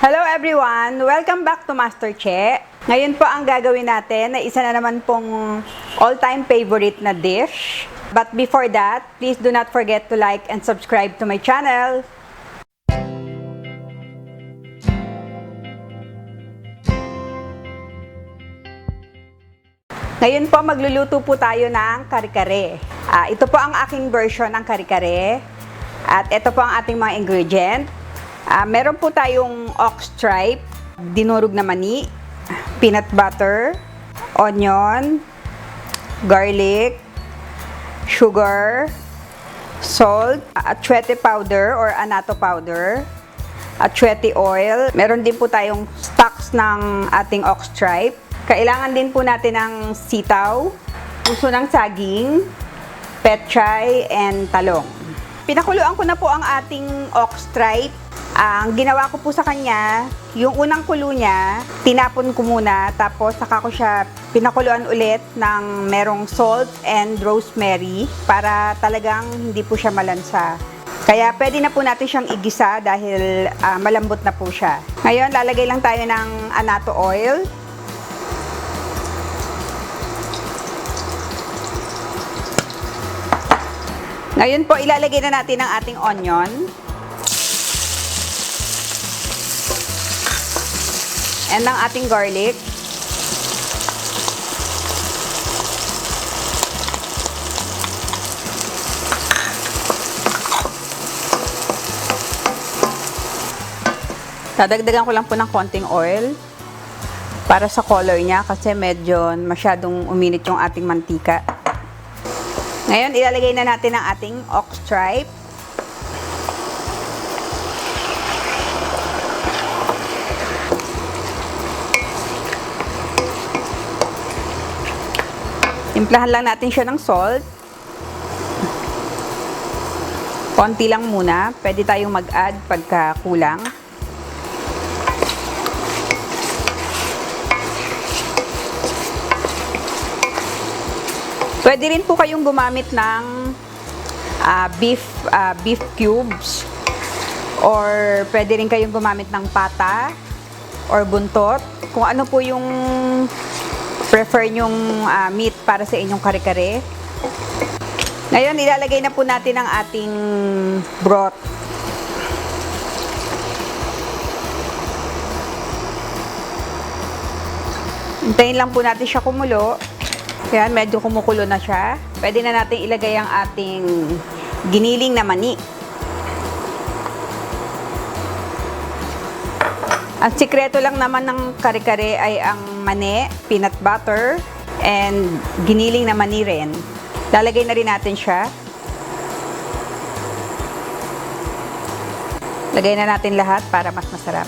Hello everyone! Welcome back to MasterChe. Ngayon po ang gagawin natin na isa na naman pong all-time favorite na dish. But before that, please do not forget to like and subscribe to my channel. Ngayon po magluluto po tayo ng kare-kare. Ito po ang aking version ng kare-kare. At ito po ang ating mga ingredient. Meron po tayong ox tripe, dinurog na mani, peanut butter, onion, garlic, sugar, salt, atsuete powder or annatto powder, atsuete oil. Meron din po tayong stocks ng ating ox tripe. Kailangan din po natin ng sitaw, puso ng saging, pechay, and talong. Pinakuluan ko na po ang ating ox tripe. Ang ginawa ko po sa kanya, yung unang kulo niya, tinapon ko muna, tapos saka ko siya pinakuluan ulit ng merong salt and rosemary para talagang hindi po siya malansa. Kaya pwede na po natin siyang igisa dahil malambot na po siya. Ngayon, lalagay lang tayo ng annatto oil. Ngayon po, ilalagay na natin ang ating onion. And ang ating garlic. Dadagdagan ko lang po ng konting oil para sa color niya kasi medyo masyadong uminit yung ating mantika. Ngayon, ilalagay na natin ang ating ox tripe. Timplahan lang natin siya ng salt. Konti lang muna. Pwede tayong mag-add pagka kulang. Pwede rin po kayong gumamit ng beef cubes. Or pwede rin kayong gumamit ng pata or buntot. Kung ano po yung prefer nyong meat para sa inyong kare-kare. Ngayon, ilalagay na po natin ang ating broth. Hintayin lang po natin siya kumulo. Yan, medyo kumukulo na siya. Pwede na natin ilagay ang ating giniling na mani. Ang sikreto lang naman ng kare-kare ay ang mani, peanut butter, and giniling na mani rin. Lalagay na rin natin siya. Lagay na natin lahat para mas masarap.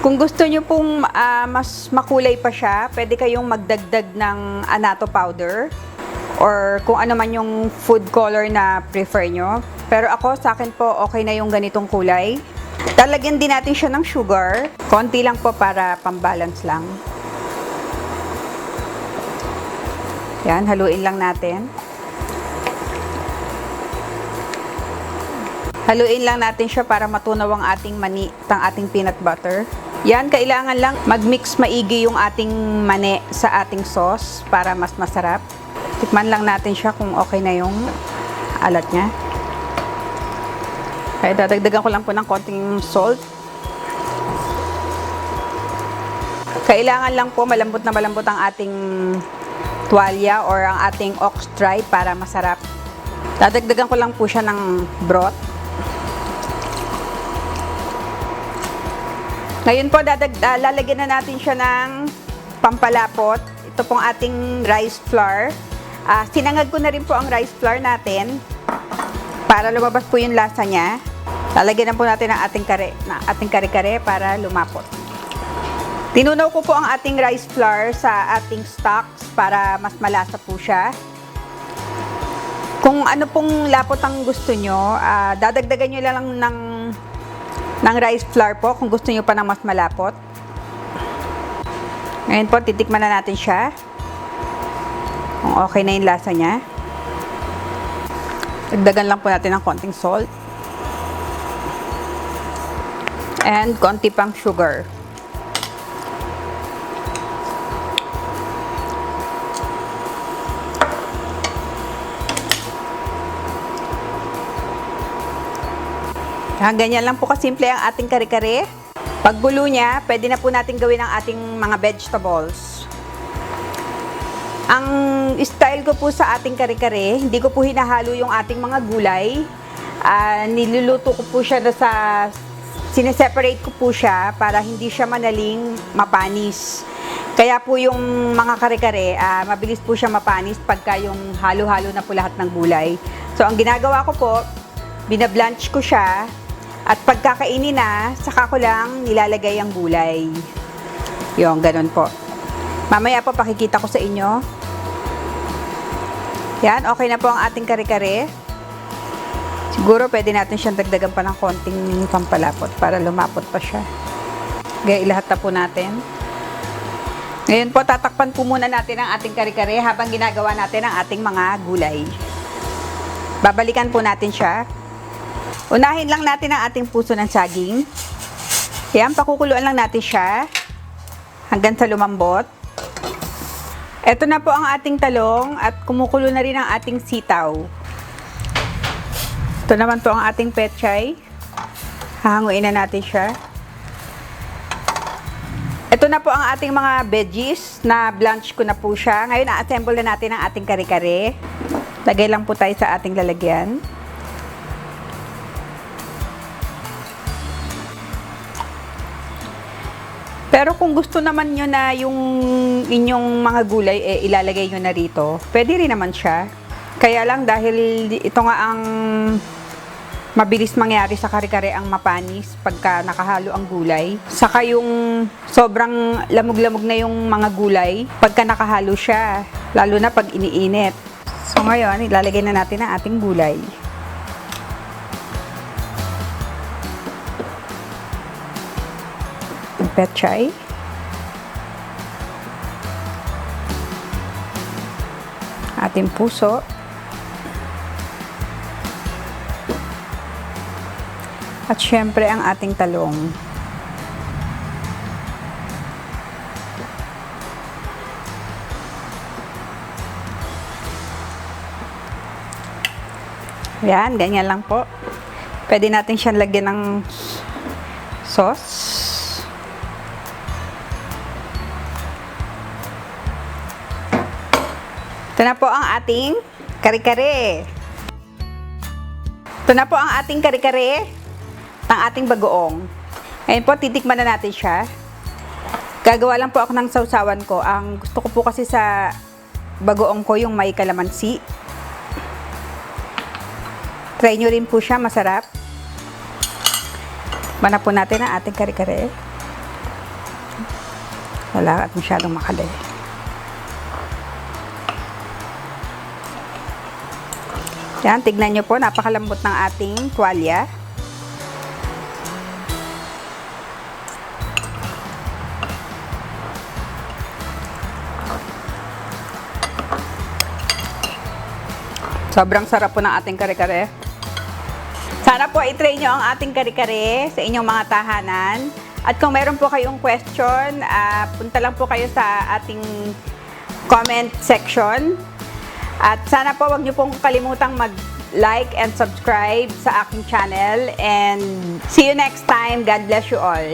Kung gusto nyo pong mas makulay pa siya, pwede kayong magdagdag ng annatto powder or kung ano man yung food color na prefer nyo. Pero ako, sa akin po, okay na yung ganitong kulay. Lalagyan din natin siya ng sugar. Konti lang po para pambalance lang. Yan, haluin lang natin. Haluin lang natin siya para matunaw ang ating mani at ang ating peanut butter. Yan, kailangan lang mag-mix maigi yung ating mani sa ating sauce para mas masarap. Tikman lang natin siya kung okay na yung alat niya. Kaya dadagdagan ko lang po ng konting salt. Kailangan lang po malambot na malambot ang ating tuwalya or ang ating ox tripe para masarap. Dadagdagan ko lang po siya ng broth. Ngayon po, lalagyan na natin siya ng pampalapot. Ito pong ating rice flour. Sinangag ko na rin po ang rice flour natin para lumabas po yung lasa niya. Lalagyan na po natin ang ating kare-kare para lumapot. Tinunaw ko po ang ating rice flour sa ating stocks para mas malasa po siya. Kung ano pong lapot ang gusto nyo, dadagdagan nyo lang ng rice flour po kung gusto nyo pa ng mas malapot. Ngayon po, titikman na natin siya. Kung okay na yung lasa niya. Dagdagan lang po natin ng konting salt. And konti pang sugar. Ganyan lang po kasimple ang ating kare-kare. Pagbulo niya, pwede na po natin gawin ang ating mga vegetables. Ang style ko po sa ating kare-kare, hindi ko po hinahalo yung ating mga gulay. Niluluto ko po siya sineseparate ko po siya para hindi siya madaling mapanis. Kaya po yung mga kare-kare, mabilis po siya mapanis pagka yung halo-halo na po lahat ng gulay. So, ang ginagawa ko po, binablanch ko siya. At pagkakainin na, saka ko lang nilalagay ang gulay. Yung, ganun po. Mamaya po pakikita ko sa inyo. Yan, okay na po ang ating kare-kare. Siguro pwede natin siyang dagdagan pa ng konting pampalapot para lumapot pa siya. Gaya ilahat na po natin. Ngayon po, tatakpan po muna natin ang ating kare-kare habang ginagawa natin ang ating mga gulay. Babalikan po natin siya. Unahin lang natin ang ating puso ng saging. Yan, pakukuluan lang natin siya hanggang sa lumambot. Ito na po ang ating talong at kumukulo na rin ang ating sitaw. Ito naman po ang ating pechay. Hahanguin na natin siya. Ito na po ang ating mga veggies na blanch ko na po siya. Ngayon, na-assemble na natin ang ating kare-kare. Lagay lang po tayo sa ating lalagyan. Pero kung gusto naman nyo na yung inyong mga gulay ilalagay nyo na rito, pwede rin naman siya. Kaya lang dahil ito nga ang mabilis mangyari sa kare-kare ang mapanis pagka nakahalo ang gulay. Saka yung sobrang lamog-lamog na yung mga gulay pagka nakahalo siya, lalo na pag iniinit. So ngayon, ilalagay na natin ang ating gulay. Pechay. Ating puso. At syempre ang ating talong. Yan, ganyan lang po. Pwede natin siyang lagyan ng sauce. Ito na po ang ating kare-kare. Ito na po ang ating kare-kare ng ating bagoong. Ngayon po, titikman na natin siya. Gagawa lang po ako ng sausawan ko. Ang gusto ko po kasi sa bagoong ko yung may kalamansi. Try nyo rin po siya, masarap. Mana po natin ang ating kare-kare. Wala at masyadong makali. Yan, tignan nyo po, napakalambot ng ating tuwalya. Sobrang sarap po ng ating kare-kare. Sana po i-try nyo ang ating kare-kare sa inyong mga tahanan. At kung meron po kayong question, punta lang po kayo sa ating comment section. At sana po wag niyo pong kalimutang mag-like and subscribe sa aking channel. And see you next time. God bless you all.